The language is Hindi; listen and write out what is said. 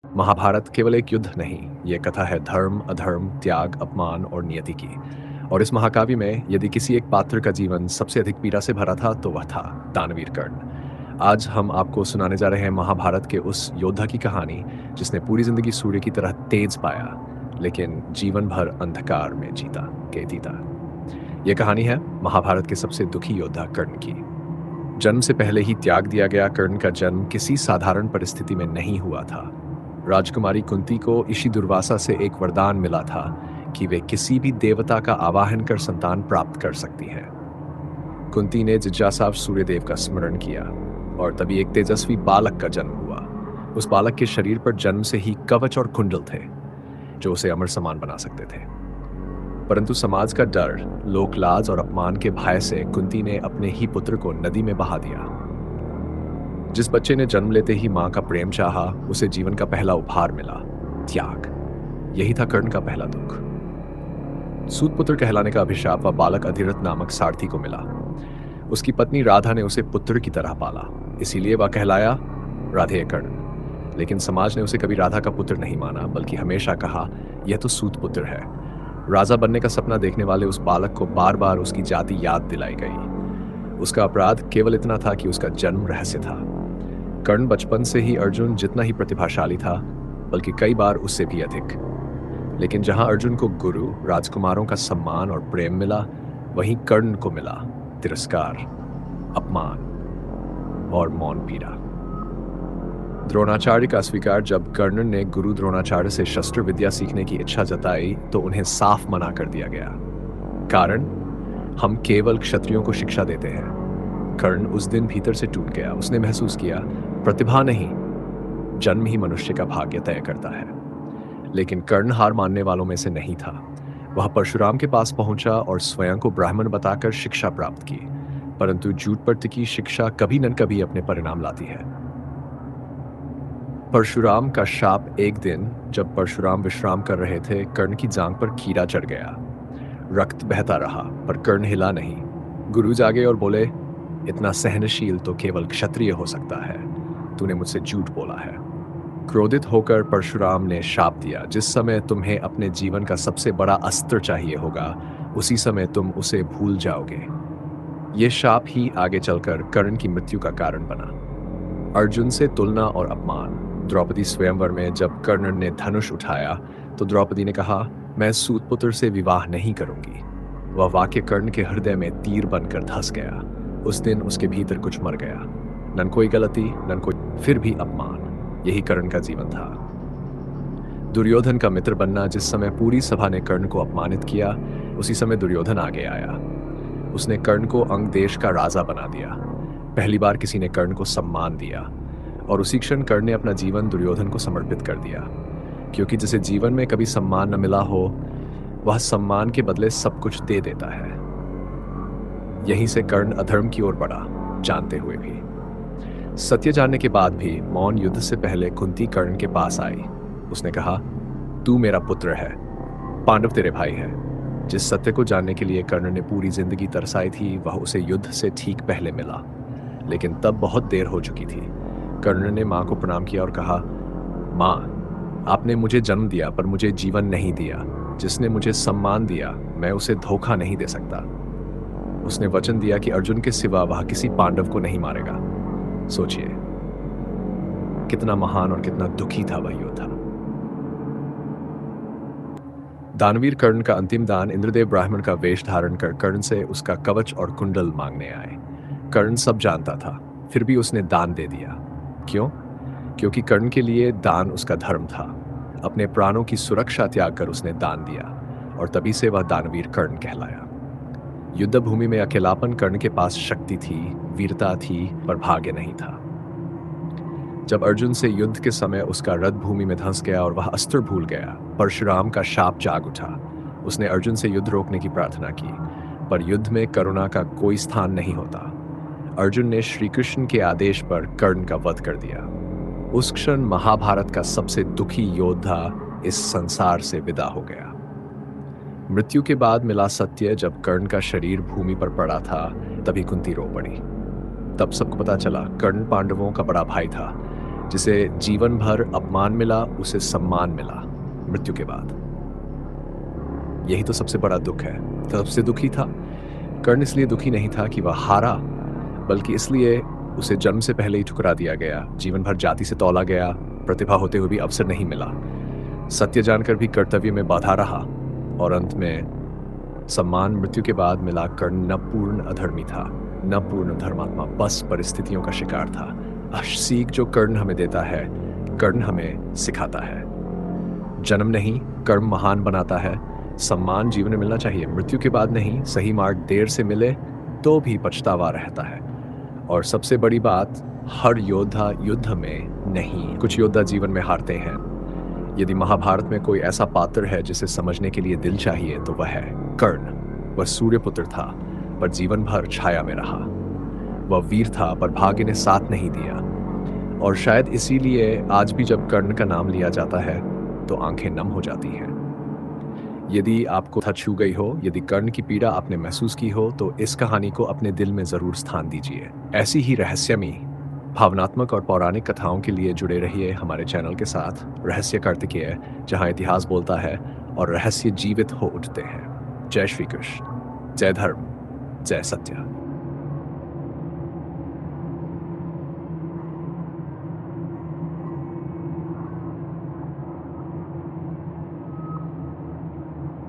महाभारत केवल एक युद्ध नहीं, ये कथा है धर्म, अधर्म, त्याग, अपमान और नियति की। और इस महाकाव्य में यदि किसी एक पात्र का जीवन सबसे अधिक पीड़ा से भरा था, तो वह था दानवीर कर्ण। आज हम आपको सुनाने जा रहे हैं महाभारत के उस योद्धा की कहानी, जिसने पूरी जिंदगी सूर्य की तरह तेज पाया, लेकिन जीवन भर अंधकार में जीता। यह कहानी है महाभारत के सबसे दुखी योद्धा कर्ण की। जन्म से पहले ही त्याग दिया गया कर्ण का जन्म किसी साधारण परिस्थिति में नहीं हुआ था। राजकुमारी कुंती को ऋषि दुर्वासा से एक वरदान मिला था कि वे किसी भी देवता का आवाहन कर संतान प्राप्त कर सकती हैं। कुंती ने जिज्ञासा सूर्यदेव का स्मरण किया और तभी एक तेजस्वी बालक का जन्म हुआ। उस बालक के शरीर पर जन्म से ही कवच और कुंडल थे, जो उसे अमर समान बना सकते थे। परंतु समाज का डर, लोकलाज और अपमान के भय से कुंती ने अपने ही पुत्र को नदी में बहा दिया। जिस बच्चे ने जन्म लेते ही मां का प्रेम चाहा, उसे जीवन का पहला उपहार मिला, त्याग। यही था कर्ण का पहला दुख। सूतपुत्र कहलाने का अभिशाप वह बालक अधिरथ नामक सारथी को मिला। उसकी पत्नी राधा ने उसे पुत्र की तरह पाला, इसीलिए वह कहलाया राधेय कर्ण। लेकिन समाज ने उसे कभी राधा का पुत्र नहीं माना, बल्कि हमेशा कहा यह तो सूतपुत्र है। राजा बनने का सपना देखने वाले उस बालक को बार बार उसकी जाति याद दिलाई गई। उसका अपराध केवल इतना था कि उसका जन्म रहस्य था। कर्ण बचपन से ही अर्जुन जितना ही प्रतिभाशाली था, बल्कि कई बार उससे भी अधिक। लेकिन जहां अर्जुन को गुरु, राजकुमारों का सम्मान और प्रेम मिला, वहीं कर्ण को मिला तिरस्कार, अपमान और मौन पीड़ा। द्रोणाचार्य का स्वीकार जब कर्ण ने गुरु द्रोणाचार्य से शस्त्र विद्या सीखने की इच्छा जताई, तो उन्हें साफ मना कर दिया गया। कारण, हम केवल क्षत्रियों को शिक्षा देते हैं। कर्ण उस दिन भीतर से टूट गया। उसने महसूस किया, प्रतिभा नहीं, जन्म ही मनुष्य का भाग्य तय करता है। लेकिन कर्ण हार मानने वालों में से नहीं था। वह परशुराम के पास पहुंचा और स्वयं को ब्राह्मण बताकर शिक्षा प्राप्त की। परंतु झूठ पर टिकी शिक्षा कभी न कभी अपने परिणाम लाती है। परशुराम का शाप। एक दिन जब परशुराम विश्राम कर रहे थे, कर्ण की जांघ पर कीड़ा चढ़ गया। रक्त बहता रहा, पर कर्ण हिला नहीं। गुरु जागे और बोले, इतना सहनशील तो केवल क्षत्रिय हो सकता है। तूने मुझसे झूठ बोला है। क्रोधित होकर परशुराम ने शाप दिया, जिस समय तुम्हें अपने जीवन का सबसे बड़ा अस्त्र चाहिए होगा, उसी समय तुम उसे भूल जाओगे। यह शाप ही आगे चलकर कर्ण की मृत्यु का कारण बना। अर्जुन से तुलना और अपमान। द्रौपदी स्वयंवर में जब कर्ण ने धनुष उठाया, तो द्रौपदी ने कहा, मैं सूतपुत्र से विवाह नहीं करूंगी। वह वाक्य कर्ण के हृदय में तीर बनकर धंस गया। उस दिन उसके भीतर कुछ मर गया। न कोई गलती, न कोई, फिर भी अपमान। यही कर्ण का जीवन था। दुर्योधन का मित्र बनना। जिस समय पूरी सभा ने कर्ण को अपमानित किया, उसी समय दुर्योधन आगे आया। उसने कर्ण को अंग देश का राजा बना दिया। पहली बार किसी ने कर्ण को सम्मान दिया, और उसी क्षण कर्ण ने अपना जीवन दुर्योधन को समर्पित कर दिया। क्योंकि जिसे जीवन में कभी सम्मान न मिला हो, वह सम्मान के बदले सब कुछ दे देता है। यहीं से कर्ण अधर्म की ओर बढ़ा, जानते हुए भी। सत्य जानने के बाद भी मौन युद्ध से पहले कुंती कर्ण के पास आई। उसने कहा, तू मेरा पुत्र है, पांडव तेरे भाई है। जिस सत्य को जानने के लिए कर्ण ने पूरी जिंदगी तरसाई थी, वह उसे युद्ध से ठीक पहले मिला। लेकिन तब बहुत देर हो चुकी थी। कर्ण ने मां को प्रणाम किया और कहा, मां, आपने मुझे जन्म दिया, पर मुझे जीवन नहीं दिया। जिसने मुझे सम्मान दिया, मैं उसे धोखा नहीं दे सकता। उसने वचन दिया कि अर्जुन के सिवा वह किसी पांडव को नहीं मारेगा। सोचिए, कितना महान और कितना दुखी था वह योद्धा। दानवीर कर्ण का अंतिम दान। इंद्रदेव ब्राह्मण का वेश धारण कर कर्ण से उसका कवच और कुंडल मांगने आए। कर्ण सब जानता था, फिर भी उसने दान दे दिया। क्यों? क्योंकि कर्ण के लिए दान उसका धर्म था। अपने प्राणों की सुरक्षा त्याग कर उसने दान दिया, और तभी से वह दानवीर कर्ण कहलाया। युद्ध भूमि में अकेलापन। कर्ण के पास शक्ति थी, वीरता थी, पर भाग्य नहीं था। जब अर्जुन से युद्ध के समय उसका रथ भूमि में धंस गया और वह अस्त्र भूल गया, परशुराम का शाप जाग उठा। उसने अर्जुन से युद्ध रोकने की प्रार्थना की, पर युद्ध में करुणा का कोई स्थान नहीं होता। अर्जुन ने श्री कृष्ण के आदेश पर कर्ण का वध कर दिया। उस क्षण महाभारत का सबसे दुखी योद्धा इस संसार से विदा हो गया। मृत्यु के बाद मिला सत्य। जब कर्ण का शरीर भूमि पर पड़ा था, तभी कुंती रो पड़ी। तब सबको पता चला, कर्ण पांडवों का बड़ा भाई था, जिसे जीवन भर अपमान मिला, उसे सम्मान मिला मृत्यु के बाद। यही तो सबसे बड़ा दुख है। सबसे दुखी था कर्ण, इसलिए दुखी नहीं था कि वह हारा, बल्कि इसलिए उसे जन्म से पहले ही ठुकरा दिया गया, जीवन भर जाति से तौला गया, प्रतिभा होते हुए भी अवसर नहीं मिला, सत्य जानकर भी कर्तव्य में बाधा रहा, और अंत में सम्मान मृत्यु के बाद मिला। कर्ण न पूर्ण अधर्मी था, न पूर्ण धर्मात्मा, बस परिस्थितियों का शिकार था। सीख जो कर्ण हमें देता है, कर्ण हमें सिखाता है। जन्म नहीं, कर्म महान बनाता है। सम्मान जीवन में मिलना चाहिए, मृत्यु के बाद नहीं। सही मार्ग देर से मिले तो भी पछतावा रहता है। और सबसे बड़ी बात, हर योद्धा युद्ध में नहीं, कुछ योद्धा जीवन में हारते हैं। यदि महाभारत में कोई ऐसा पात्र है जिसे समझने के लिए दिल चाहिए तो वह है कर्ण। वह सूर्यपुत्र था पर जीवन भर छाया में रहा। वह वीर था पर भाग्य ने साथ नहीं दिया। और शायद इसीलिए आज भी जब कर्ण का नाम लिया जाता है तो आंखें नम हो जाती हैं। यदि आपको था छू गई हो, यदि कर्ण की पीड़ा आपने महसूस की हो, तो इस कहानी को अपने दिल में जरूर स्थान दीजिए। ऐसी ही रहस्यमयी, भावनात्मक और पौराणिक कथाओं के लिए जुड़े रहिए हमारे चैनल के साथ, रहस्य कार्तिकेय, जहां इतिहास बोलता है और रहस्य जीवित हो उठते हैं। जय श्री कृष्ण, जय धर्म, जय सत्य।